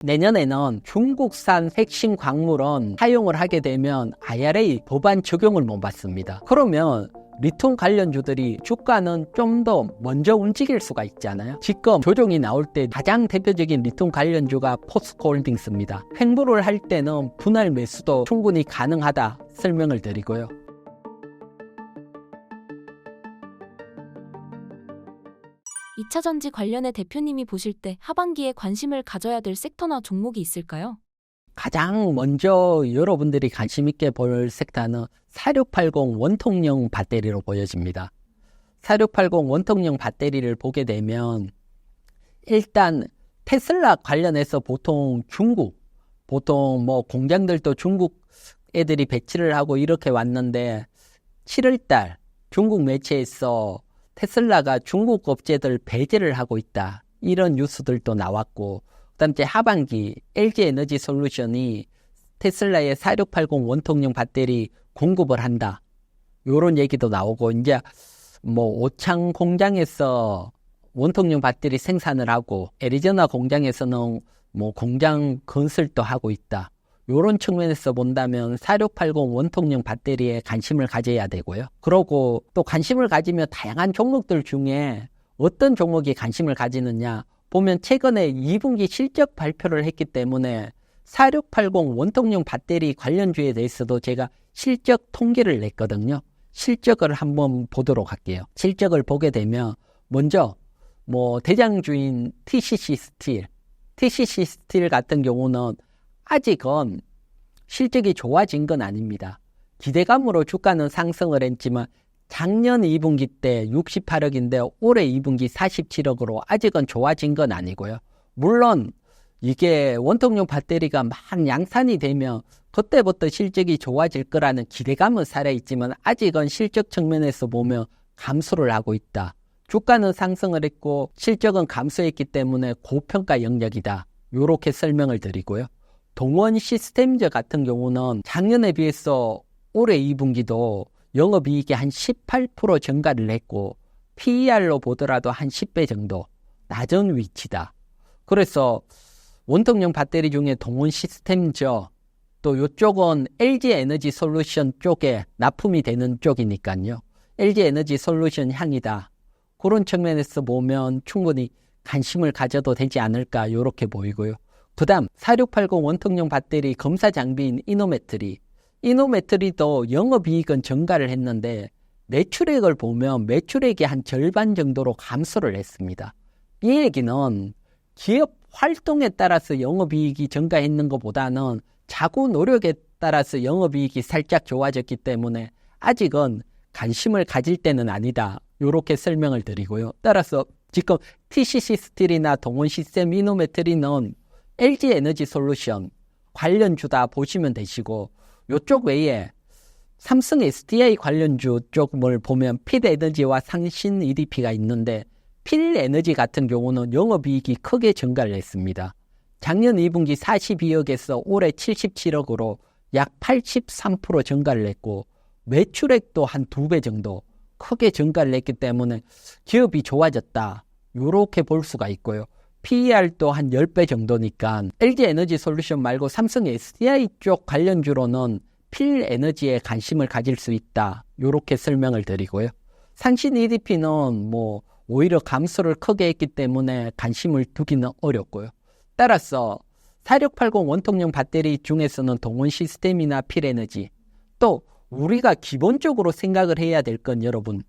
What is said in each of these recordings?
내년에는 중국산 핵심 광물은 사용을 하게 되면 IRA 법안 적용을 못 받습니다. 그러면 리튬 관련주들이 주가는 좀 더 먼저 움직일 수가 있잖아요. 지금 조정이 나올 때 가장 대표적인 리튬 관련주가 포스코홀딩스입니다. 횡보를 할 때는 분할 매수도 충분히 가능하다 설명을 드리고요. 2차전지 관련해 대표님이 보실 때 하반기에 관심을 가져야 될 섹터나 종목이 있을까요? 가장 먼저 여러분들이 관심 있게 볼 섹터는 4680 원통형 배터리로 보여집니다. 4680 원통형 배터리를 보게 되면 일단 테슬라 관련해서 보통 공장들도 중국 애들이 배치를 하고 이렇게 왔는데 7월달 중국 매체에서 테슬라가 중국 업체들 배제를 하고 있다. 이런 뉴스들도 나왔고 그다음 이제 하반기 LG에너지솔루션이 테슬라의 4680 원통형 배터리 공급을 한다. 요런 얘기도 나오고 이제 오창 공장에서 원통형 배터리 생산을 하고 애리조나 공장에서는 공장 건설도 하고 있다. 요런 측면에서 본다면 4680 원통형 배터리에 관심을 가져야 되고요. 그러고 또 관심을 가지면 다양한 종목들 중에 어떤 종목이 관심을 가지느냐 보면 최근에 2분기 실적 발표를 했기 때문에 4680 원통형 배터리 관련주에 대해서도 제가 실적 통계를 냈거든요. 실적을 한번 보도록 할게요. 실적을 보게 되면 먼저 대장주인 TCC 스틸 같은 경우는 아직은 실적이 좋아진 건 아닙니다. 기대감으로 주가는 상승을 했지만 작년 2분기 때 68억인데 올해 2분기 47억으로 아직은 좋아진 건 아니고요. 물론 이게 원통형 배터리가 막 양산이 되면 그때부터 실적이 좋아질 거라는 기대감은 살아있지만 아직은 실적 측면에서 보면 감소를 하고 있다. 주가는 상승을 했고 실적은 감소했기 때문에 고평가 영역이다. 이렇게 설명을 드리고요. 동원 시스템즈 같은 경우는 작년에 비해서 올해 2분기도 영업이익이 한 18% 증가를 했고 PER로 보더라도 한 10배 정도 낮은 위치다. 그래서 원통형 배터리 중에 동원 시스템즈 또 이쪽은 LG에너지솔루션 쪽에 납품이 되는 쪽이니까요. LG에너지솔루션 향이다. 그런 측면에서 보면 충분히 관심을 가져도 되지 않을까 이렇게 보이고요. 그 다음 4680 원통형 배터리 검사 장비인 이노메트리도 영업이익은 증가를 했는데 매출액을 보면 매출액이 한 절반 정도로 감소를 했습니다. 이 얘기는 기업 활동에 따라서 영업이익이 증가했는 것보다는 자구 노력에 따라서 영업이익이 살짝 좋아졌기 때문에 아직은 관심을 가질 때는 아니다. 이렇게 설명을 드리고요. 따라서 지금 TCC 스틸이나 동원 시스템 이노메트리는 LG에너지솔루션 관련주다 보시면 되시고 이쪽 외에 삼성 SDI 관련주 쪽을 보면 필에너지와 상신 EDP가 있는데 필에너지 같은 경우는 영업이익이 크게 증가를 했습니다. 작년 2분기 42억에서 올해 77억으로 약 83% 증가를 했고 매출액도 한 2배 정도 크게 증가를 했기 때문에 기업이 좋아졌다. 이렇게 볼 수가 있고요. PER도 한 10배 정도니까 LG에너지솔루션 말고 삼성 SDI 쪽 관련주로는 필에너지에 관심을 가질 수 있다. 이렇게 설명을 드리고요. 상신 EDP는 오히려 감소를 크게 했기 때문에 관심을 두기는 어렵고요. 따라서 4680 원통형 배터리 중에서는 동원 시스템이나 필에너지 또 우리가 기본적으로 생각을 해야 될 건 여러분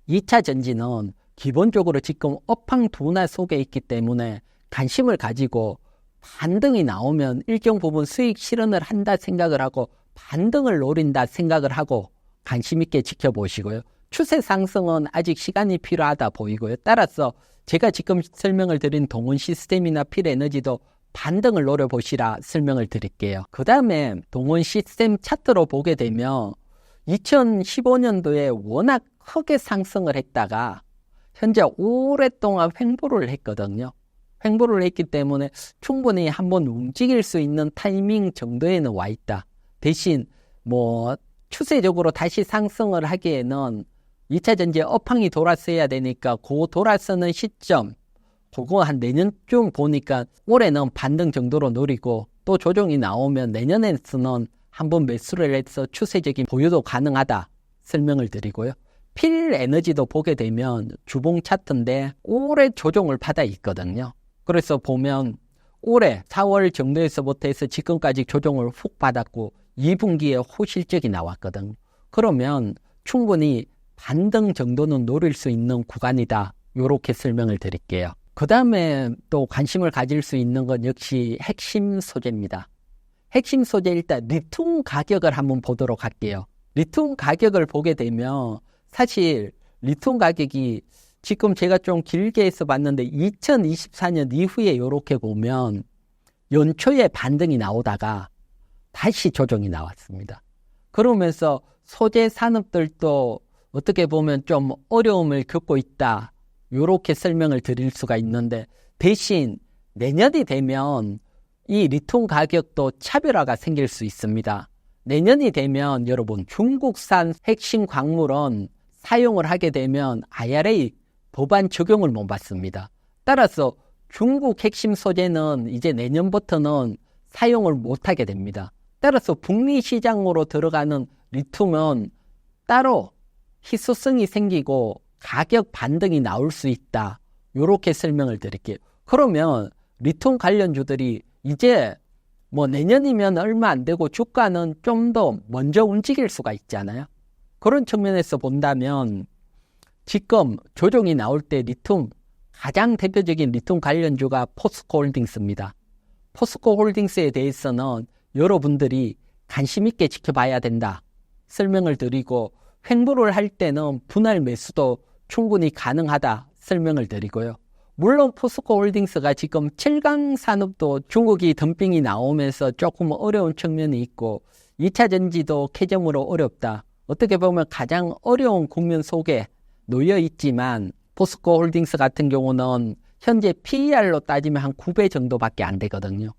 2차 전지는 기본적으로 지금 업황 둔화 속에 있기 때문에 관심을 가지고 반등이 나오면 일정 부분 수익 실현을 한다 생각을 하고 반등을 노린다 생각을 하고 관심 있게 지켜보시고요. 추세 상승은 아직 시간이 필요하다 보이고요. 따라서 제가 지금 설명을 드린 동원 시스템이나 필에너지도 반등을 노려보시라 설명을 드릴게요. 그 다음에 동원 시스템 차트로 보게 되면 2015년도에 워낙 크게 상승을 했다가 현재 오랫동안 횡보를 했거든요. 횡보를 했기 때문에 충분히 한번 움직일 수 있는 타이밍 정도에는 와 있다. 대신 추세적으로 다시 상승을 하기에는 2차 전지 업황이 돌았어야 되니까 그 돌아서는 시점 그거 한 내년쯤 보니까 올해는 반등 정도로 노리고 또 조정이 나오면 내년에서는 한번 매수를 해서 추세적인 보유도 가능하다 설명을 드리고요. 필에너지도 보게 되면 주봉 차트인데 올해 조정을 받아 있거든요. 그래서 보면 올해 4월 정도에서부터 해서 지금까지 조정을 훅 받았고 2분기에 호실적이 나왔거든요. 그러면 충분히 반등 정도는 노릴 수 있는 구간이다. 이렇게 설명을 드릴게요. 그 다음에 또 관심을 가질 수 있는 건 역시 핵심 소재입니다. 핵심 소재 일단 리튬 가격을 한번 보도록 할게요. 리튬 가격을 보게 되면 사실 리튬 가격이 지금 제가 좀 길게 해서 봤는데 2024년 이후에 이렇게 보면 연초에 반등이 나오다가 다시 조정이 나왔습니다. 그러면서 소재 산업들도 어떻게 보면 좀 어려움을 겪고 있다. 이렇게 설명을 드릴 수가 있는데 대신 내년이 되면 이 리튬 가격도 차별화가 생길 수 있습니다. 내년이 되면 여러분 중국산 핵심 광물은 사용을 하게 되면 IRA 법안 적용을 못 받습니다. 따라서 중국 핵심 소재는 이제 내년부터는 사용을 못하게 됩니다. 따라서 북미 시장으로 들어가는 리튬은 따로 희소성이 생기고 가격 반등이 나올 수 있다. 이렇게 설명을 드릴게요. 그러면 리튬 관련주들이 이제 뭐 내년이면 얼마 안 되고 주가는 좀 더 먼저 움직일 수가 있잖아요. 그런 측면에서 본다면 지금 조정이 나올 때 리튬 가장 대표적인 리튬 관련주가 포스코 홀딩스입니다. 포스코 홀딩스에 대해서는 여러분들이 관심 있게 지켜봐야 된다. 설명을 드리고 횡보를 할 때는 분할 매수도 충분히 가능하다 설명을 드리고요. 물론 포스코 홀딩스가 지금 7강 산업도 중국이 덤핑이 나오면서 조금 어려운 측면이 있고 2차 전지도 캐점으로 어렵다. 어떻게 보면 가장 어려운 국면 속에 놓여 있지만 포스코 홀딩스 같은 경우는 현재 PER로 따지면 한 9배 정도밖에 안 되거든요.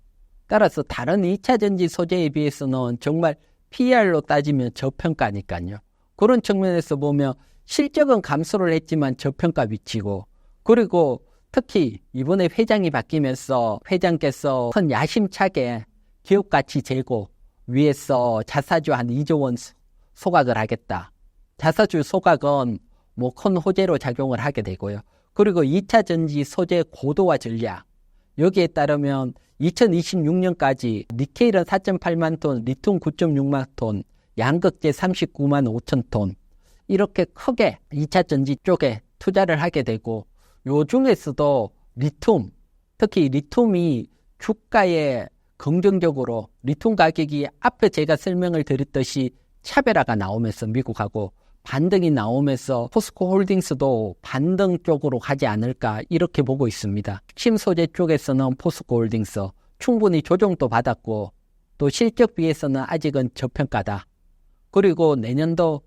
따라서 다른 2차 전지 소재에 비해서는 정말 PER로 따지면 저평가니까요. 그런 측면에서 보면 실적은 감소를 했지만 저평가 위치고 그리고 특히 이번에 회장이 바뀌면서 회장께서 큰 야심차게 기업가치 제고 위해서 자사주 한 2조 원 소각을 하겠다. 자사주 소각은 뭐 큰 호재로 작용을 하게 되고요. 그리고 2차 전지 소재 고도화 전략 여기에 따르면 2026년까지 니켈은 4.8만 톤, 리튬 9.6만 톤, 양극재 39만 5천 톤 이렇게 크게 2차 전지 쪽에 투자를 하게 되고 요 중에서도 리튬, 특히 리튬이 주가에 긍정적으로 리튬 가격이 앞에 제가 설명을 드렸듯이 차별화가 나오면서 미국하고 반등이 나오면서 포스코 홀딩스도 반등 쪽으로 가지 않을까 이렇게 보고 있습니다. 핵심 소재 쪽에서는 포스코 홀딩스 충분히 조정도 받았고 또 실적 비해서는 아직은 저평가다. 그리고 내년도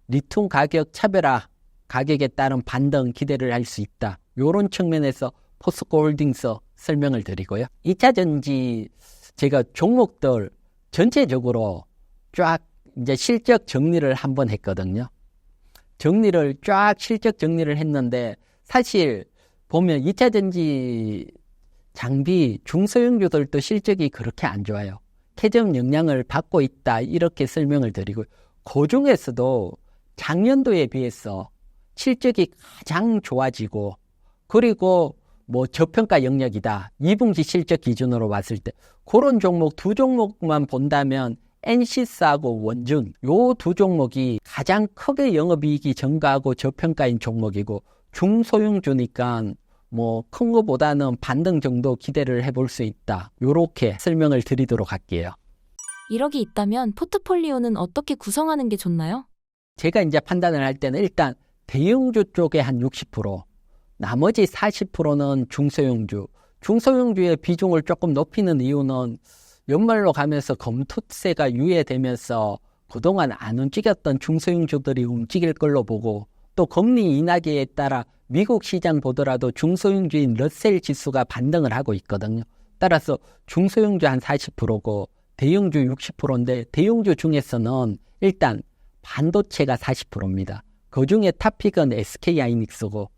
리튬 가격 차별화 가격에 따른 반등 기대를 할 수 있다. 이런 측면에서 포스코 홀딩스 설명을 드리고요. 2차 전지 제가 종목들 전체적으로 쫙 이제 실적 정리를 한번 했거든요. 실적 정리를 했는데 사실 보면 2차 전지 장비 중소형주들도 실적이 그렇게 안 좋아요. 캐점 영향을 받고 있다 이렇게 설명을 드리고 그 중에서도 작년도에 비해서 실적이 가장 좋아지고 그리고 뭐 저평가 영역이다. 2분기 실적 기준으로 봤을 때 그런 종목 두 종목만 본다면 NC스하고 원준 요 두 종목이 가장 크게 영업이익이 증가하고 저평가인 종목이고 중소형주니까 뭐 큰 거보다는 반등 정도 기대를 해볼 수 있다. 요렇게 설명을 드리도록 할게요. 1억이 있다면 포트폴리오는 어떻게 구성하는 게 좋나요? 제가 이제 판단을 할 때는 일단 대형주 쪽에 한 60%, 나머지 40%는 중소형주의 비중을 조금 높이는 이유는 연말로 가면서 검토세가 유예되면서 그동안 안 움직였던 중소형주들이 움직일 걸로 보고 또 금리 인하기에 따라 미국 시장 보더라도 중소형주인 러셀 지수가 반등을 하고 있거든요. 따라서 중소형주 한 40%고 대형주 60%인데 대형주 중에서는 일단 반도체가 40%입니다. 그중에 탑픽은 SK하이닉스고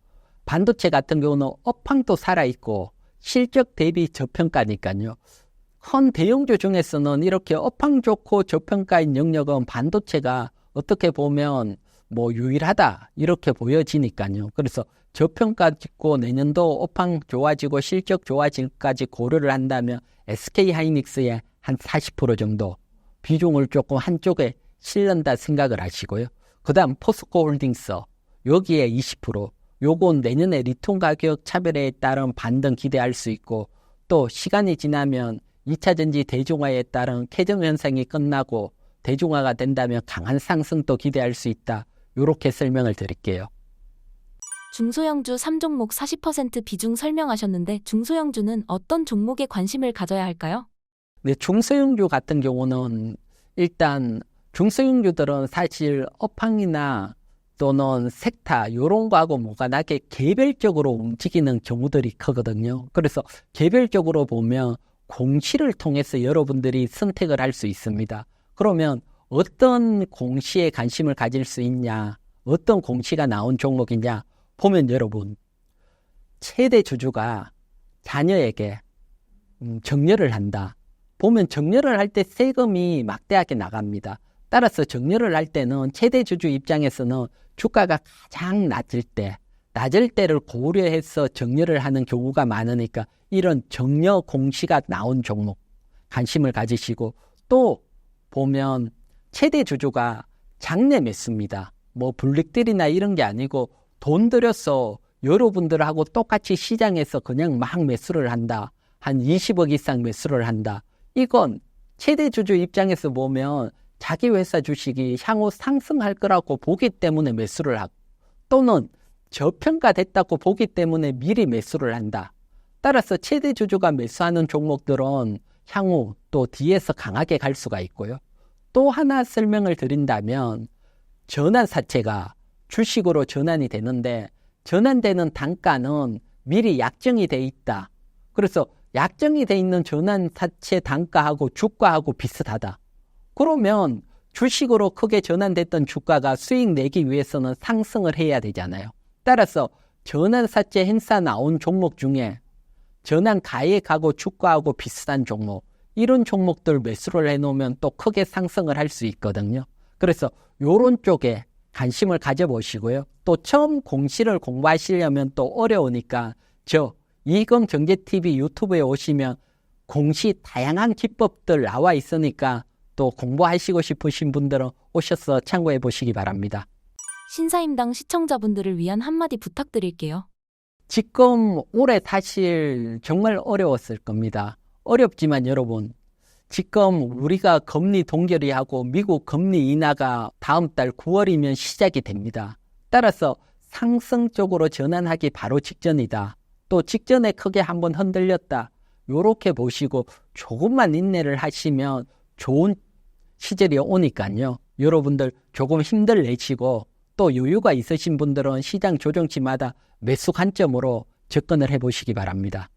반도체 같은 경우는 업황도 살아있고 실적 대비 저평가니까요. 큰 대형주 중에서는 이렇게 업황 좋고 저평가인 영역은 반도체가 어떻게 보면 유일하다 이렇게 보여지니까요. 그래서 저평가 찍고 내년도 업황 좋아지고 실적 좋아질까지 고려를 한다면 SK하이닉스의 한 40% 정도 비중을 조금 한쪽에 실른다 생각을 하시고요. 그 다음 포스코홀딩스 여기에 20%, 요건 내년에 리튬 가격 차별에 따른 반등 기대할 수 있고, 또 시간이 지나면 2차전지 대중화에 따른 캐즘 현상이 끝나고 대중화가 된다면 강한 상승도 기대할 수 있다. 이렇게 설명을 드릴게요. 중소형주 3종목 40% 비중 설명하셨는데 중소형주는 어떤 종목에 관심을 가져야 할까요? 네, 중소형주 같은 경우는 일단 중소형주들은 사실 업황이나 또는 섹터 이런 거하고 무관하게 개별적으로 움직이는 경우들이 크거든요. 그래서 개별적으로 보면 공시를 통해서 여러분들이 선택을 할 수 있습니다. 그러면 어떤 공시에 관심을 가질 수 있냐, 어떤 공시가 나온 종목이냐 보면 여러분 최대 주주가 자녀에게 정려를 한다. 보면 정려를 할 때 세금이 막대하게 나갑니다. 따라서 정려를 할 때는 최대 주주 입장에서는 주가가 가장 낮을 때를 고려해서 정려를 하는 경우가 많으니까 이런 정려 공시가 나온 종목 관심을 가지시고, 또 보면 최대 주주가 장내 매수입니다. 블릭딜이나 이런 게 아니고 돈 들여서 여러분들하고 똑같이 시장에서 그냥 막 매수를 한다. 한 20억 이상 매수를 한다. 이건 최대 주주 입장에서 보면 자기 회사 주식이 향후 상승할 거라고 보기 때문에 매수를 하고, 또는 저평가됐다고 보기 때문에 미리 매수를 한다. 따라서 최대 주주가 매수하는 종목들은 향후 또 뒤에서 강하게 갈 수가 있고요. 또 하나 설명을 드린다면 전환사채가 주식으로 전환이 되는데 전환되는 단가는 미리 약정이 돼 있다. 그래서 약정이 돼 있는 전환사채 단가하고 주가하고 비슷하다. 그러면 주식으로 크게 전환됐던 주가가 수익 내기 위해서는 상승을 해야 되잖아요. 따라서 전환사채 행사 나온 종목 중에 전환 가액하고 주가하고 비슷한 종목, 이런 종목들 매수를 해놓으면 또 크게 상승을 할 수 있거든요. 그래서 이런 쪽에 관심을 가져보시고요. 또 처음 공시를 공부하시려면 또 어려우니까 이금경제TV 유튜브에 오시면 공시 다양한 기법들 나와 있으니까 또 공부하시고 싶으신 분들은 오셔서 참고해 보시기 바랍니다. 신사임당 시청자분들을 위한 한마디 부탁드릴게요. 지금 올해 사실 정말 어려웠을 겁니다. 어렵지만 여러분, 지금 우리가 금리 동결이하고 미국 금리 인하가 다음 달 9월이면 시작이 됩니다. 따라서 상승 쪽으로 전환하기 바로 직전이다. 또 직전에 크게 한번 흔들렸다. 요렇게 보시고 조금만 인내를 하시면 좋은 시절이 오니까요. 여러분들 조금 힘들 내시고 또 여유가 있으신 분들은 시장 조정치마다 매수 관점으로 접근을 해보시기 바랍니다.